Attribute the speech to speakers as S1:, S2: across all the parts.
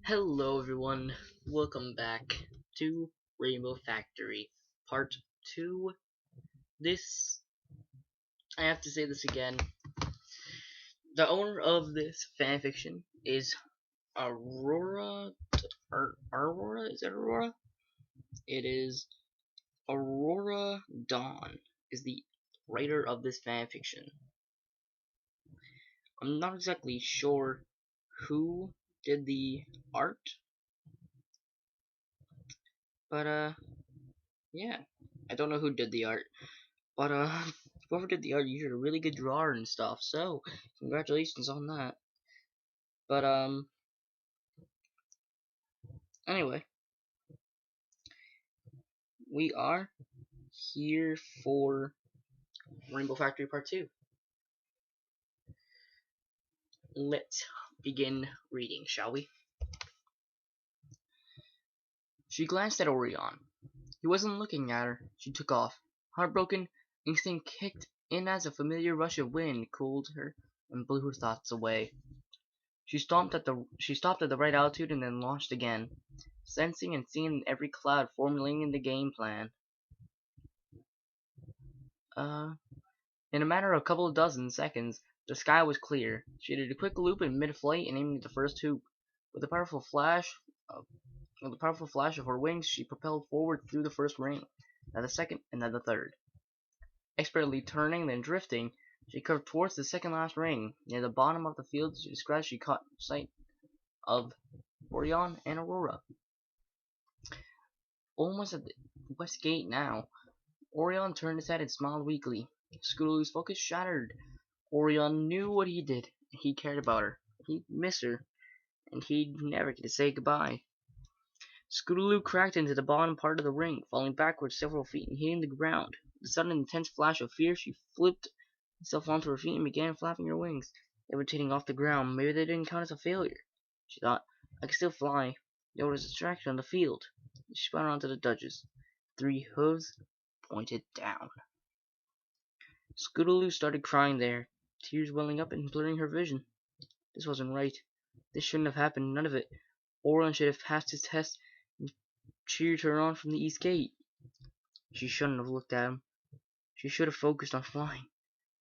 S1: Hello everyone, welcome back to Rainbow Factory Part 2. This, I have to say this again, the owner of this fanfiction is Aurora, Aurora, is it Aurora? It is Aurora Dawn, is the writer of this fanfiction. I'm not exactly sure who did the art, but yeah, I don't know who did the art. But whoever did the art, you're a really good drawer and stuff. So congratulations on that. But anyway, we are here for Rainbow Factory Part 2. Let's begin reading, shall we? She glanced at Orion. He wasn't looking at her. She took off. Heartbroken, instinct kicked in as a familiar rush of wind cooled her and blew her thoughts away. She stopped at the right altitude and then launched again, sensing and seeing every cloud formulating the game plan. In a matter of a couple of dozen seconds, the sky was clear. She did a quick loop in mid-flight and aiming at the first hoop. With a powerful flash, of her wings, she propelled forward through the first ring, then the second, and then the third. Expertly turning, then drifting, she curved towards the second last ring. Near the bottom of the field, she caught sight of Orion and Aurora. Almost at the west gate now, Orion turned his head and smiled weakly. Scootaloo's focus shattered. Orion knew what he did. He cared about her. He'd miss her, and he'd never get to say goodbye. Scootaloo cracked into the bottom part of the ring, falling backwards several feet and hitting the ground. With a sudden intense flash of fear, she flipped herself onto her feet and began flapping her wings, levitating off the ground. Maybe they didn't count as a failure, she thought. I could still fly. There was a distraction on the field. She spun onto the Duchess. 3 hooves pointed down. Scootaloo started crying there, tears welling up and blurring her vision. This wasn't right. This shouldn't have happened, none of it. Orion should have passed his test and cheered her on from the east gate. She shouldn't have looked at him. She should have focused on flying.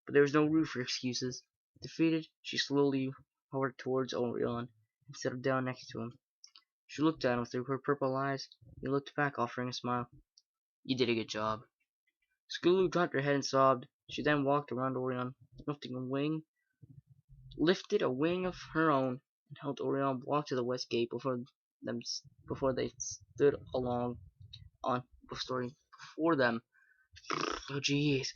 S1: But there was no room for excuses. Defeated, she slowly hovered towards Orion and settled down next to him. She looked at him through her purple eyes. He looked back, offering a smile. You did a good job. Scootaloo dropped her head and sobbed. She then walked around Orion, lifted a wing of her own, and helped Orion walk to the west gate before they stood along on before them. Oh jeez.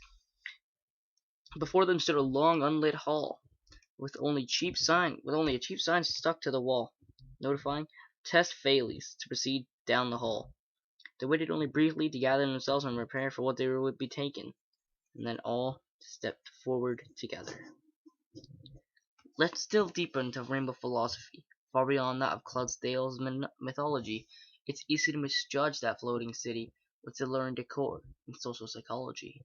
S1: Before them stood a long unlit hall with only a cheap sign stuck to the wall, notifying test failures to proceed down the hall. They waited only briefly to gather themselves and prepare for what they would be taken, and then all stepped forward together. Let's delve deeper into rainbow philosophy. Far beyond that of Cloudsdale's mythology, it's easy to misjudge that floating city with its allure in decor and social psychology.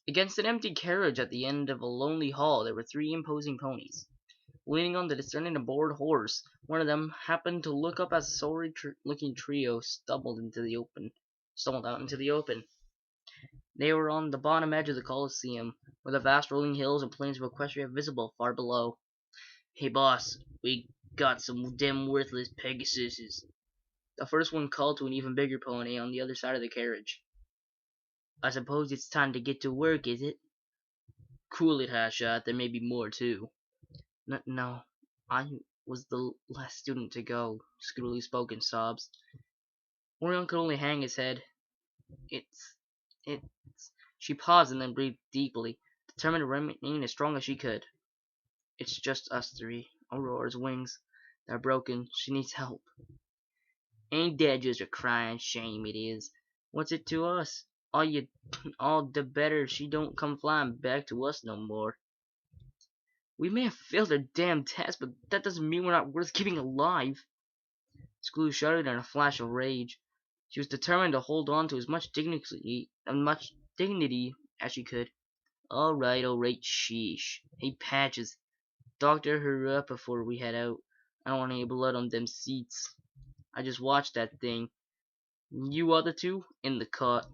S1: Against an empty carriage at the end of a lonely hall, there were 3 imposing ponies. Leaning on the discerning and bored horse, one of them happened to look up as a sorry-looking trio stumbled out into the open. They were on the bottom edge of the Colosseum, with the vast rolling hills and plains of Equestria visible far below. Hey boss, we got some damn worthless Pegasuses. The first one called to an even bigger pony on the other side of the carriage. I suppose it's time to get to work, is it? Cool it, Hotshot, there may be more too. No, I was the last student to go, Scootaloo spoke in sobs. Orion could only hang his head. It's... She paused and then breathed deeply, determined to remain as strong as she could. It's just us 3. Aurora's wings. They're broken. She needs help. Ain't that just a crying shame it is? What's it to us? All the better she don't come flying back to us no more. We may have failed our damn test, but that doesn't mean we're not worth keeping alive. Scootaloo shuddered in a flash of rage. She was determined to hold on to as much dignity as she could. Alright, sheesh. Hey, Patches, doctor her up before we head out. I don't want any blood on them seats. I just watched that thing. You other two, in the cut.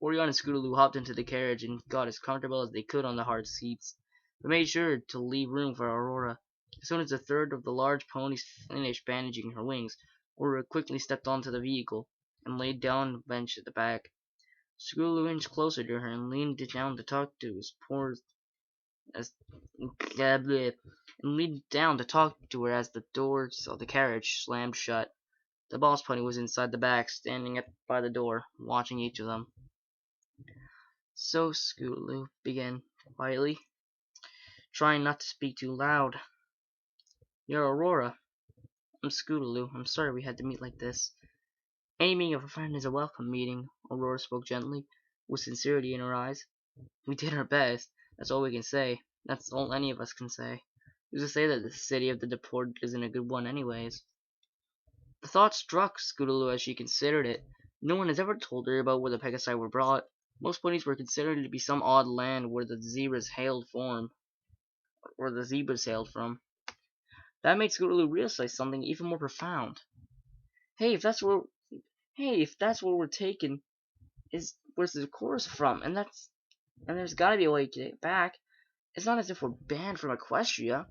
S1: Orion and Scootaloo hopped into the carriage and got as comfortable as they could on the hard seats, but made sure to leave room for Aurora. As soon as the third of the large ponies finished bandaging her wings, Aurora quickly stepped onto the vehicle and laid down on the bench at the back. Scootaloo inched closer to her and leaned down to talk to his poor as and leaned down to talk to her as the doors of the carriage slammed shut. The boss pony was inside the back, standing by the door, watching each of them. So Scootaloo began quietly, trying not to speak too loud. "You're Aurora. I'm Scootaloo. I'm sorry we had to meet like this." "Any meeting of a friend is a welcome meeting," Aurora spoke gently, with sincerity in her eyes. "We did our best. That's all we can say. That's all any of us can say. Who's to say that the city of the deported isn't a good one anyways?" The thought struck Scootaloo as she considered it. No one has ever told her about where the Pegasi were brought. Most ponies were considered to be some odd land where the zebras hailed from. That made Scootaloo realize something even more profound. Hey, if that's where we're taken, is where's the chorus from? And there's gotta be a way to get it back. It's not as if we're banned from Equestria.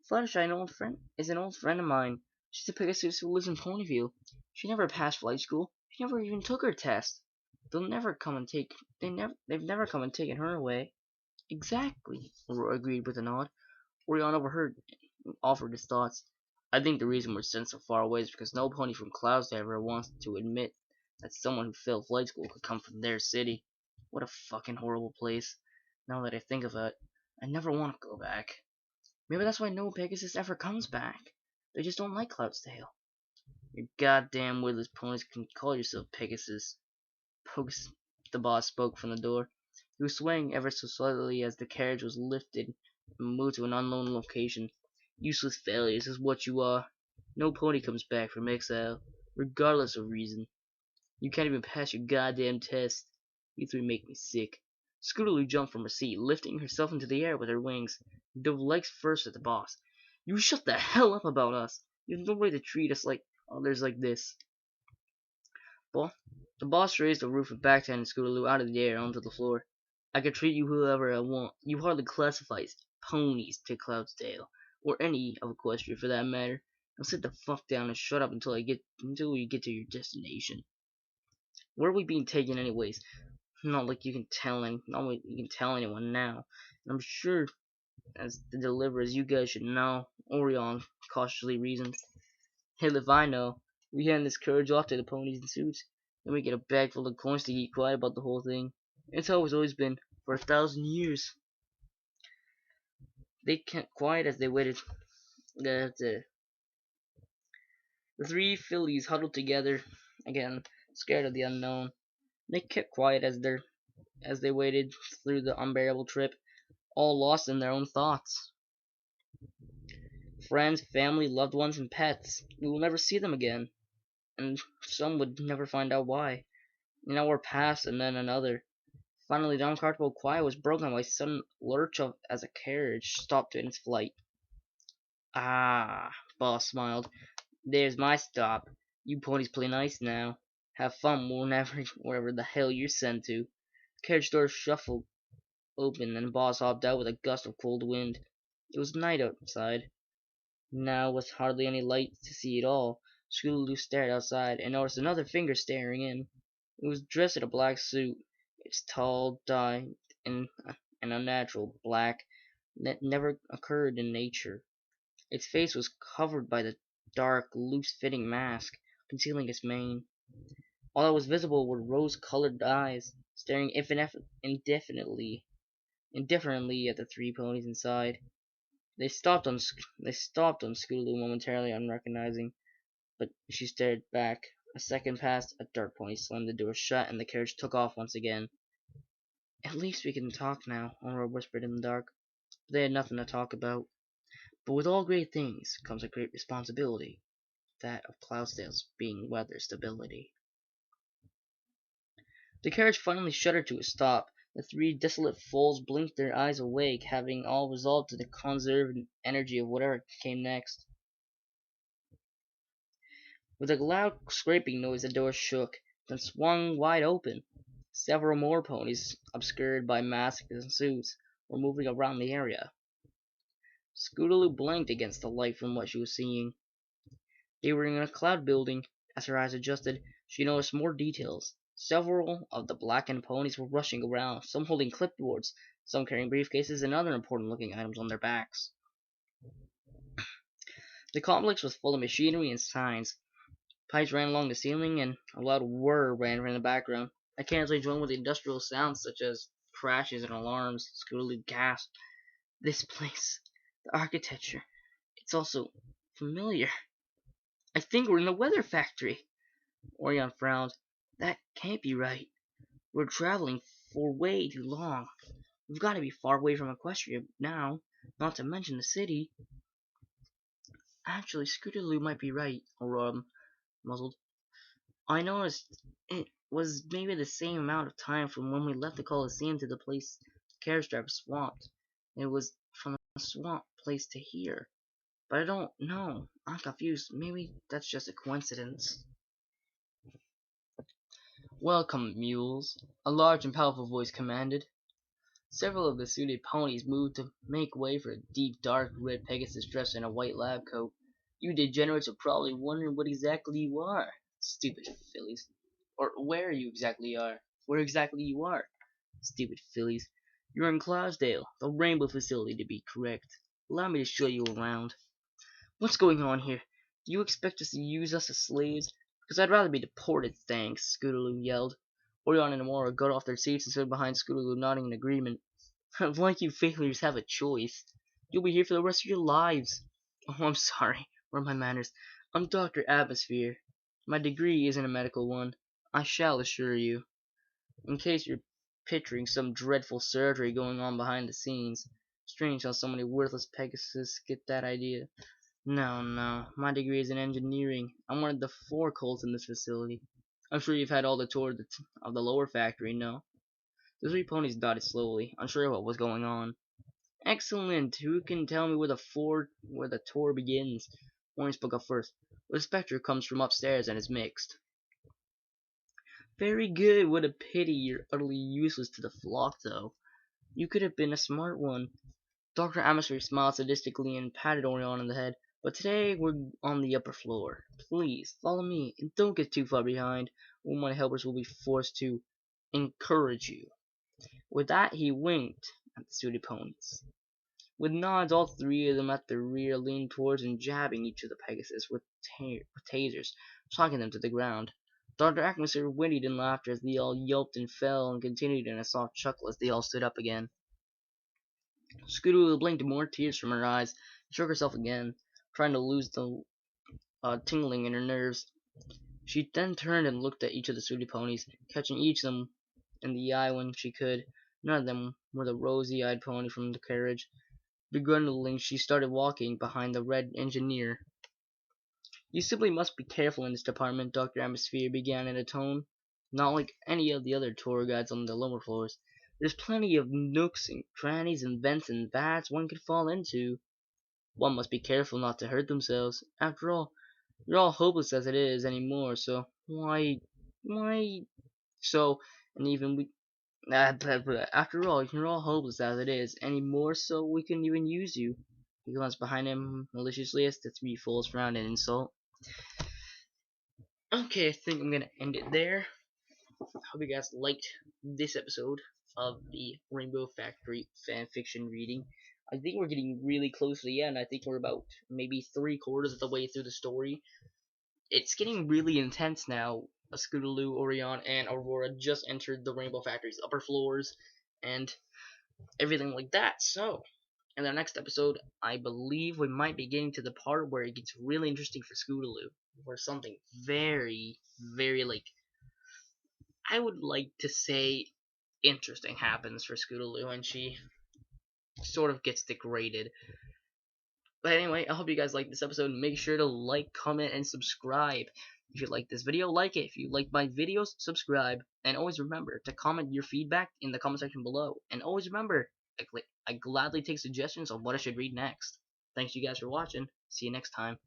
S1: Fluttershy, is an old friend of mine. She's a Pegasus who lives in Ponyville. She never passed flight school. She never even took her test. They've never come and taken her away. Exactly, Aurora agreed with a nod. Orion overheard and offered his thoughts. "I think the reason we're sent so far away is because no pony from Cloudsdale ever wants to admit that someone who failed flight school could come from their city. What a fucking horrible place. Now that I think of it, I never want to go back. Maybe that's why no Pegasus ever comes back. They just don't like Cloudsdale." "You're goddamn witless ponies can call yourself Pegasus." Pokes, the boss spoke from the door. He was swaying ever so slightly as the carriage was lifted and moved to an unknown location. "Useless failures is what you are. No pony comes back from exile, regardless of reason. You can't even pass your goddamn test. You three make me sick." Scootaloo jumped from her seat, lifting herself into the air with her wings, and dove legs first at the boss. "You shut the hell up about us. You have no right to treat us like others like this." The boss raised the roof and backhanded Scootaloo out of the air onto the floor. "I can treat you however I want. You hardly classify as ponies to Cloudsdale, or any of Equestria for that matter. Now sit the fuck down and shut up until we get to your destination." "Where are we being taken anyways? Not like you can tell anyone now. And I'm sure as the deliverers you guys should know," Orion cautiously reasoned. "Hell if I know. We hand this courage off to the ponies in suits. Then we get a bag full of coins to keep quiet about the whole thing. It's how it's always been, for 1,000 years." They kept quiet as they waited. The three fillies huddled together again, scared of the unknown. They kept quiet as they waited through the unbearable trip, all lost in their own thoughts. Friends, family, loved ones, and pets. We will never see them again, and some would never find out why. An hour passed, and then another. Finally, the uncomfortable quiet was broken by a sudden lurch as a carriage stopped in its flight. "Ah," Boss smiled. "There's my stop. You ponies play nice now. Have fun wherever the hell you're sent to." Carriage doors shuffled open, and Boss hopped out with a gust of cold wind. It was night outside. Now, with hardly any light to see at all, Scootaloo stared outside and noticed another figure staring in. It was dressed in a black suit, its tall, dyed in an unnatural black that never occurred in nature. Its face was covered by the dark, loose-fitting mask, concealing its mane. All that was visible were rose-colored eyes, staring indifferently at the three ponies inside. They stopped on Scootaloo momentarily, unrecognizing, but she stared back. A second passed, a dark pony slammed the door shut, and the carriage took off once again. "At least we can talk now," Aurora whispered in the dark. But they had nothing to talk about. But with all great things comes a great responsibility, that of Cloudsdale's being weather stability. The carriage finally shuddered to a stop. The three desolate foals blinked their eyes awake, having all resolved to conserve the energy of whatever came next. With a loud scraping noise, the door shook, then swung wide open. Several more ponies, obscured by masks and suits, were moving around the area. Scootaloo blinked against the light from what she was seeing. They were in a cloud building. As her eyes adjusted, she noticed more details. Several of the blackened ponies were rushing around, some holding clipboards, some carrying briefcases and other important-looking items on their backs. The complex was full of machinery and signs. Pipes ran along the ceiling, and a loud whir ran in the background. Occasionally joined with industrial sounds such as crashes and alarms. Scootaloo gasped. This place, the architecture, it's also familiar. I think we're in the weather factory. Orion frowned. That can't be right. We're traveling for way too long. We've got to be far away from Equestria now, not to mention the city. Actually, Scootaloo might be right, Aurora muzzled. I noticed it was maybe the same amount of time from when we left the Colosseum to the place the carriage driver swamped. It was from the swamp place to here. But I don't know. I'm confused. Maybe that's just a coincidence. Welcome, mules, a large and powerful voice commanded. Several of the suited ponies moved to make way for a deep, dark red Pegasus dressed in a white lab coat. You degenerates are probably wondering what exactly you are. Stupid fillies. Or where exactly you are. Stupid fillies. You're in Clydesdale, the Rainbow facility to be correct. Allow me to show you around. What's going on here? Do you expect us to use us as slaves? Because I'd rather be deported, thanks, Scootaloo yelled. Orion and Amora got off their seats and stood behind Scootaloo, nodding in agreement. Like you failures have a choice. You'll be here for the rest of your lives. Oh, I'm sorry. Where are my manners? I'm Dr. Atmosphere. My degree isn't a medical one, I shall assure you. In case you're picturing some dreadful surgery going on behind the scenes. Strange how so many worthless Pegasus get that idea. No, my degree is in engineering. I'm one of the 4 colts in this facility. I'm sure you've had all the tour of the lower factory, no? The 3 ponies nodded slowly, unsure of what was going on. Excellent. Who can tell me where the tour begins? Warren spoke up first. The spectre comes from upstairs and is mixed. Very good. What a pity you're utterly useless to the flock, though. You could have been a smart one. Dr. Atmosphere smiled sadistically and patted Orion on the head. But today we're on the upper floor. Please, follow me, and don't get too far behind, or my helpers will be forced to encourage you. With that, he winked at the suited ponies. With nods, all 3 of them at the rear leaned towards and jabbing each of the Pegasus with tasers, shocking them to the ground. Dr. Atmosphere whinnied in laughter as they all yelped and fell, and continued in a soft chuckle as they all stood up again. Scootaloo blinked more tears from her eyes, and shook herself again, trying to lose the tingling in her nerves. She then turned and looked at each of the suited ponies, catching each of them in the eye when she could. None of them were the rosy-eyed pony from the carriage. Begrunting, she started walking behind the red engineer. You simply must be careful in this department, Dr. Atmosphere began in a tone not like any of the other tour guides on the lower floors. There's plenty of nooks and crannies and vents and vats one could fall into. One must be careful not to hurt themselves. After all, you're all hopeless as it is anymore, so and even we after all, you're all hopeless as it is, any more so we couldn't even use you. He glanced behind him maliciously as the 3 fools frowned in insult. Okay, I think I'm gonna end it there. Hope you guys liked this episode of the Rainbow Factory fanfiction reading. I think we're getting really close to the end. I think we're about maybe 3/4 of the way through the story. It's getting really intense now. Scootaloo, Orion, and Aurora just entered the Rainbow Factory's upper floors and everything like that. So, in the next episode, I believe we might be getting to the part where it gets really interesting for Scootaloo, where something very, very, I would like to say interesting happens for Scootaloo, and she sort of gets degraded. But anyway, I hope you guys liked this episode. Make sure to like, comment, and subscribe. If you like this video, like it. If you like my videos, subscribe. And always remember to comment your feedback in the comment section below. And always remember, I gladly take suggestions on what I should read next. Thanks you guys for watching. See you next time.